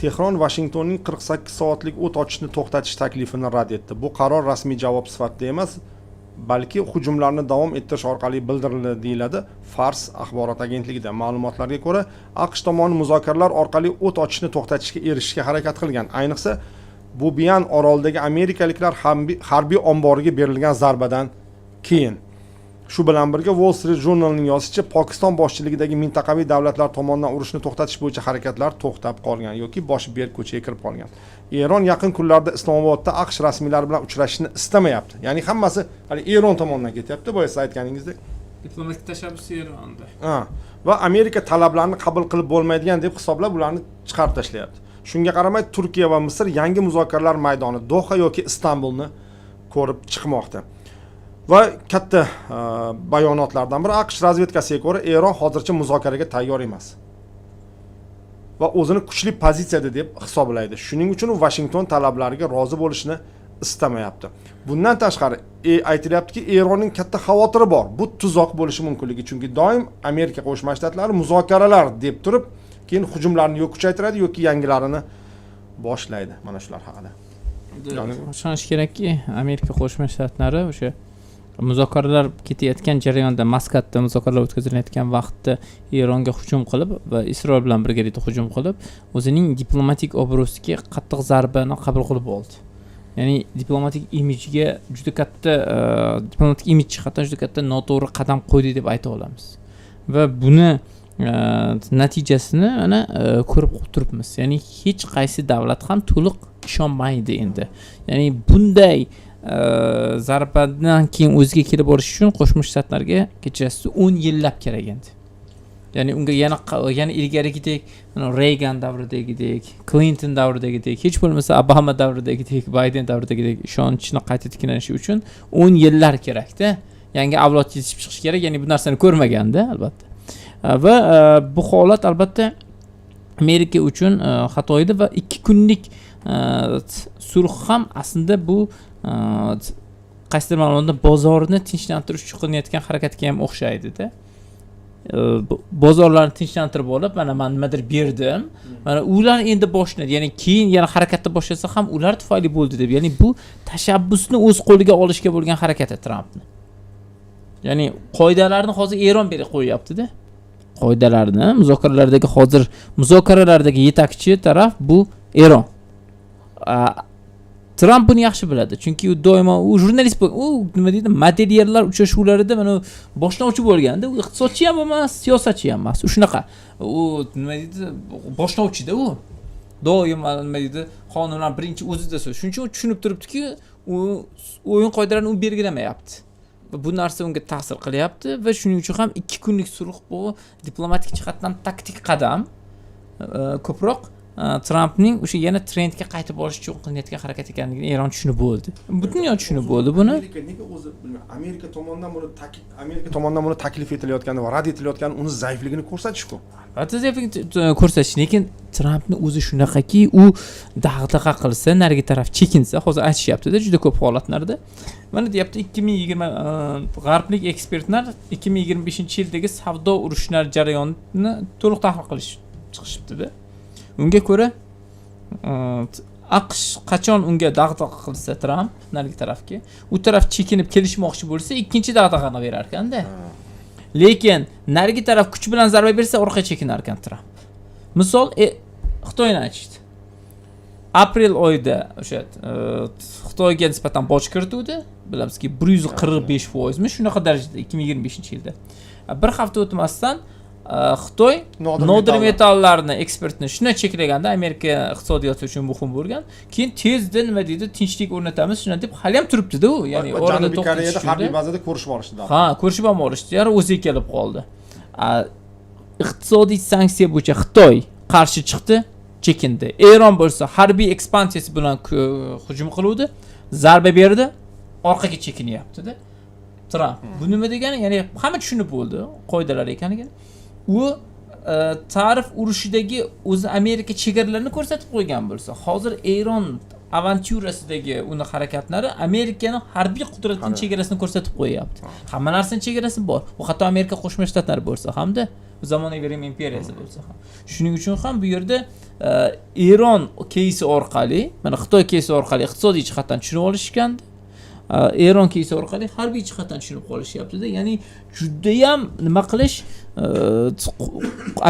Tehron Vashingtonning 48 soatlik o't ochishni to'xtatish taklifini rad etdi. Bu qaror rasmiy javob sifatida emas, balki hujumlarni davom ettirish orqali bildirildi, deyiladi Fars axborot agentligida. Ma'lumotlarga ko'ra, AQSh tomoni muzokaralar orqali o't ochishni to'xtatishga erishishga harakat qilgan. Ayniqsa, bu Bian orolidagi amerikaliklar harbiy omboriga berilgan zarbadan keyin. Shu bilan birga Wall Street Journal'ning yozishicha, Pokiston boshchiligidagi mintaqaviy davlatlar tomonidan urushni to'xtatish bo'yicha harakatlar to'xtab qolgan yoki boshi berk ko'chaga kirib qolgan. Eron yaqin kunlarda Islomobodda AQSh rasmiylari bilan uchrashishni istamayapti. Ya'ni hammasi hali Eron tomonidan ketyapti, boyasi aytganingizdek. Diplomatik tashabbusi Eronda. Va Amerika talablarini qabul qilib bo'lmaydigan deb hisoblab ularni chiqarib tashlayapti. Shunga qaramay Turkiya va Misr yangi muzokaralar maydoni Doha yoki Istanbulni ko'rib chiqmoqda. Va katta bayonotlardan biri AQSh razvedkasiga ko'ra, Eron hozircha muzokaraga tayyor emas va o'zini kuchli pozitsiyada deb hisoblaydi. Shuning uchun u Washington talablariga rozi bo'lishni istamayapti. Bundan tashqari aytilyaptiki, Eronning katta xavotiri bor. Bu tuzoq bo'lishi mumkinligi, chunki doim Amerika Qo'shma Shtatlari muzokaralar deb turib, keyin hujumlarni yo'q kuchaytiradi yoki yangilarini boshlaydi. Mana shular haqida. Ishonish kerakki, Amerika Qo'shma Shtatlari o'sha muzokaralar ketayotgan jarayonda, Maskatda muzokaralar o'tkazilayotgan vaqtda Eronga hujum qilib va Isroil bilan birgalikda hujum qilib, o'zining diplomatik obro'siga qattiq zarbani qabul qilib oldi. Ya'ni diplomatik imijga juda katta, diplomatik imij jihatdan juda katta noto'g'ri qadam qo'ydi deb ayta olamiz. Va buni natijasini ana ko'rib turibmiz. Ya'ni hech qaysi davlat ham to'liq ishonmaydi endi. Ya'ni bunday zarbadan keyin o'ziga kelib borish uchun Qo'shma Shtatlarga kechasi 10 yillab kerak endi. Ya'ni unga yana ilgarigidek, Reagan davridagidek, Clinton davridagidek, hech bo'lmasa Obama davridagidek, Biden davridagidek ishonchni qayta tiklanishi uchun 10 yillar kerak-da. Yangi avlod yetishib chiqish kerak, ya'ni bu narsani ko'rmaganda albatta. Va bu holat albatta Amerika uchun xato edi va 2 kunlik sulh ham aslida bu qaysidir ma'noda bozorni tinchlantirish uchun qilinayotgan harakatga ham o'xshaydi-da. Bozorlarni tinchlantirib olib, mana men nimadir berdim. Mana ular endi boshlaydi. Ya'ni keyin yana harakatni boshlasa ham ular tufayli bo'ldi deb. Ya'ni bu tashabbusni o'z qo'liga olishga bo'lgan harakati Trampni. Ya'ni qoidalarni hozir Eron berib qo'yapti-da. Qoidalarni muzokaralardagi yetakchi taraf bu Eron. Trump buni yaxshi biladi, chunki u doimo jurnalist nima deydi, modelyerlar uchrashuvlarida mana boshlovchi bo'lganda, u iqtisodchi ham emas, siyosatchi ham emas. U shunaqa. U nima deydi, boshlovchi-da u. Doim nima deydi, qonunlar birinchi o'zida so'z. Shuning uchun tushunib turibdiki, u o'yin qoidalarini u belgilamayapti. Va bu narsa unga ta'sir qilyapti va shuning uchun ham 2 kunlik sulh bu diplomatik jihatdan taktik qadam, ko'proq Trumpning o'sha yana trendga qaytib borish uchun qilinayotgan harakat ekanligini Eron tushunib bo'ldi. Butun dunyo tushunib bo'ldi buni. Nega o'zi bilmayman, Amerika tomonidan buni taklif etilayotgani va rad etilayotgani uni zaifligini ko'rsatish-ku. Albatta zaifligini ko'rsatish, lekin Trumpning o'zi shunaqaki, u dag'dag'a qilsa, narigi taraf chekinsa, hozir aytishyapti-da juda ko'p holatlarda. Mana deyapti, 2020 g'arblik ekspertlar 2025-yildagi savdo urushlari jarayonini to'liq tahlil qilish chiqishibdi-da. Unga ko'ra AQSh qachon unga dag'dag'a qilsa Trump narigi tarafga, u taraf chekinib kelishmoqchi bo'lsa, ikkinchi dag'dag'ani berar ekanda. Lekin narigi taraf kuch bilan zarba bersa, orqaga chekinar ekan Trump. Misol Xitoyni aytishdi. Aprel oyida o'sha Xitoyga nisbatan boj kirituvdi. Bilamizki 145%mi shunaqa darajada 2025-yilda. Bir hafta o'tmasdan Xitoy nodir metallarni eksportini shunday cheklaganda, Amerika iqtisodiyoti uchun muhim bo'lgan. Keyin tezda nima deydi, tinchlik o'rnatamiz, shunday deb hali ham turibdi-da u. Ya'ni orada Janubiy Koreyada harbiy bazada ko'rishib olishdi. Ko'rishib ham olishdi. Ya'ni o'ziga kelib qoldi. Iqtisodiy sanksiya bo'yicha Xitoy qarshi chiqdi, chekindi. Eron bo'lsa harbiy ekspansiyasi bilan hujum qiluvdi, zarba berdi, orqaga chekinyapti-da. Trump. Bu nima degani? Ya'ni hamma tushunib bo'ldi qoidalar ekanligini. U tarif urushidagi o'zi Amerika chegaralarini ko'rsatib qo'ygan bo'lsa, hozir Eron avantyurasidagi uni harakatlari Amerikaning harbiy qudratining chegarasini ko'rsatib qo'yapti. Hamma narsaning chegarasi bor. U hatto Amerika Qo'shma Shtatlari bo'lsa hamda zamonaviy Rim imperiyasi bo'lsa ham. Shuning uchun ham bu yerda Eron кейsi orqali, mana Xitoy кейsi orqali iqtisodiy jihatdan tushunib olishgandi. Eron кейsi orqali harbiy jihatdan tushunib qolishyapti-da. Ya'ni juda ham nima qilish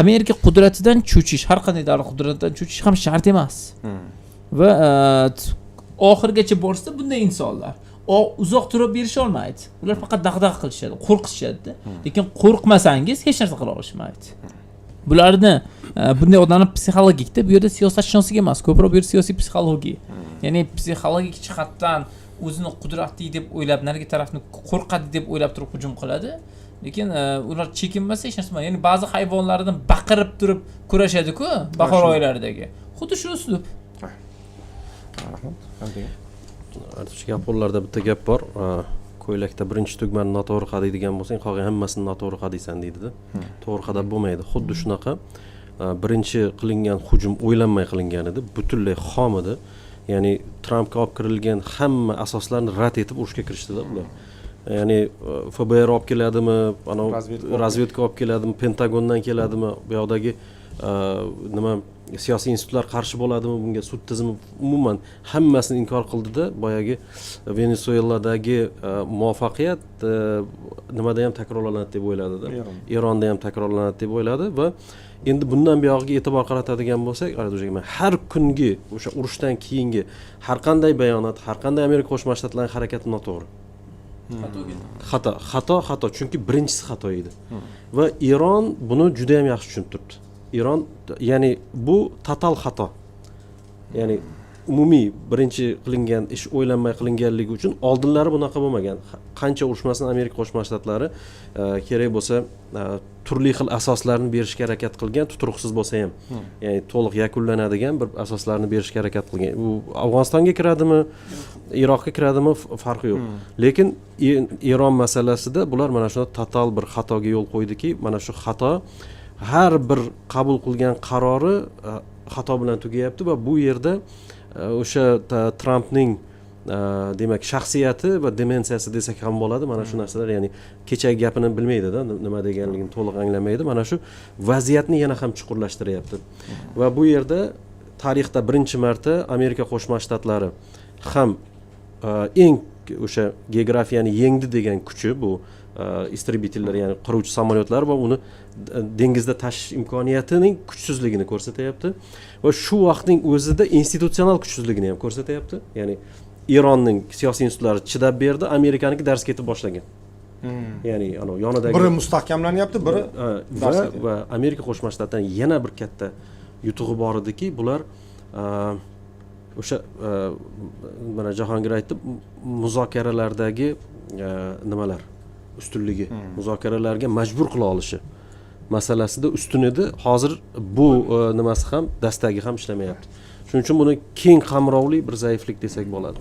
Amerika qudratidan cho'chish, har qanday davlat qudratidan cho'chish ham shart emas. Va oxirgacha borsa bunday insonlar uzoq turib berisha olmaydi. Ular faqat dag'dag'a qilishadi, qo'rqishadi. Lekin qo'rqmasangiz hech narsa qila olishmaydi. Bularni bunday odamlar psixologikda, bu yerda siyosatshunoslik emas, ko'proq bu yerda siyosiy psixologiya. Ya'ni psixologik jihatdan o'zini qudratli deb o'ylab, narigi tarafni qo'rqadi deb o'ylab turib hujum qiladi. Lekin ular chekinmasa hech narsa bo'lmaydi. Ya'ni ba'zi hayvonlardan baqirib turib kurashadi-ku, bahor oylaridagi. Xuddi shu uslub. Artish yaponlarda bitta gap bor. Ko'ylakda birinchi tugmani noto'g'ri qadaydigan bo'lsang, qolgan hammasini noto'g'ri qadaysan deydi-da. To'g'ri qadab bo'lmaydi. Xuddi shunaqa birinchi qilingan hujum o'ylanmay qilingan edi, butunlay xom edi. Ya'ni Trampga olib kirilgan hamma asoslarni rad etib urushga kirishdi-da ular. Ya'ni FBR olib keladimi, ana razvedka olib keladimi, Pentagondan keladimi, bu yoqdagi nima siyosiy institutlar qarshi bo'ladimi bunga, sud tizimi umuman hammasini inkor qildi-da. Boyagi Venesueladagi muvaffaqiyat nimada ham takrorlanadi deb o'yladi-da. Eronda ham takrorlanadi deb o'yladi va endi bundan buyog'iga e'tibor qaratadigan bo'lsak, har kungi o'sha urushdan keyingi har qanday bayonot, har qanday Amerika Qo'shma Shtatlarining harakati noto'g'ri. Xato, chunki birinchisi xato edi. Va Eron buni juda ham yaxshi tushunib turibdi. Eron, ya'ni bu total xato. Ya'ni umumiy birinchi qilingan ish o'ylanmay qilinganligi uchun oldinlari bunaqa bo'lmagan. Qancha urushmasin Amerika Qo'shma Shtatlari kerak bo'lsa turli xil asoslarni berishga harakat qilgan, tuturuqsiz bo'lsa ham, ya'ni to'liq yakunlanadigan bir asoslarni berishga harakat qilgan. U Afg'onistonga kiradimi, Iroqqa kiradimi farqi yo'q. Lekin Eron masalasida bular mana shunday total bir xatoga yo'l qo'ydiki, mana shu xato har bir qabul qilgan qarori xato bilan tugayapti va bu yerda o'sha Trampning demak shaxsiyati va dimensiyasi desak ham bo'ladi. Mana shu narsalar, ya'ni kechagi gapini bilmaydi-da, nima deganligini to'liq anglamaydi. Mana shu vaziyatni yana ham chuqurlashtiryapti. Va bu yerda tarixda birinchi marta Amerika Qo'shma Shtatlari ham eng o'sha geografiyani yengdi degan kuchi, bu istribitellar, ya'ni qiruvchi samolyotlar va uni dengizda tashish imkoniyatining kuchsizligini ko'rsatyapti va shu vaqtning o'zida institutsional kuchsizligini ham ko'rsatyapti. Ya'ni Eronning siyosiy institutlari chidab berdi, Amerikaniki dars ketib boshlagan. Ya'ni yonidagi biri mustahkamlanyapti, biri va Amerika Qo'shma Shtatlarining yana bir katta yutug'i bor ediki, bular o'sha mana Jahongir aytdi, muzokaralardagi nimalar ustunligi, muzokaralarga majbur qila olishi masalasida ustun edi. Hozir bu nimasi ham, dastagi ham ishlamayapti. Shuning uchun buni keng qamrovli bir zaiflik desak bo'ladi.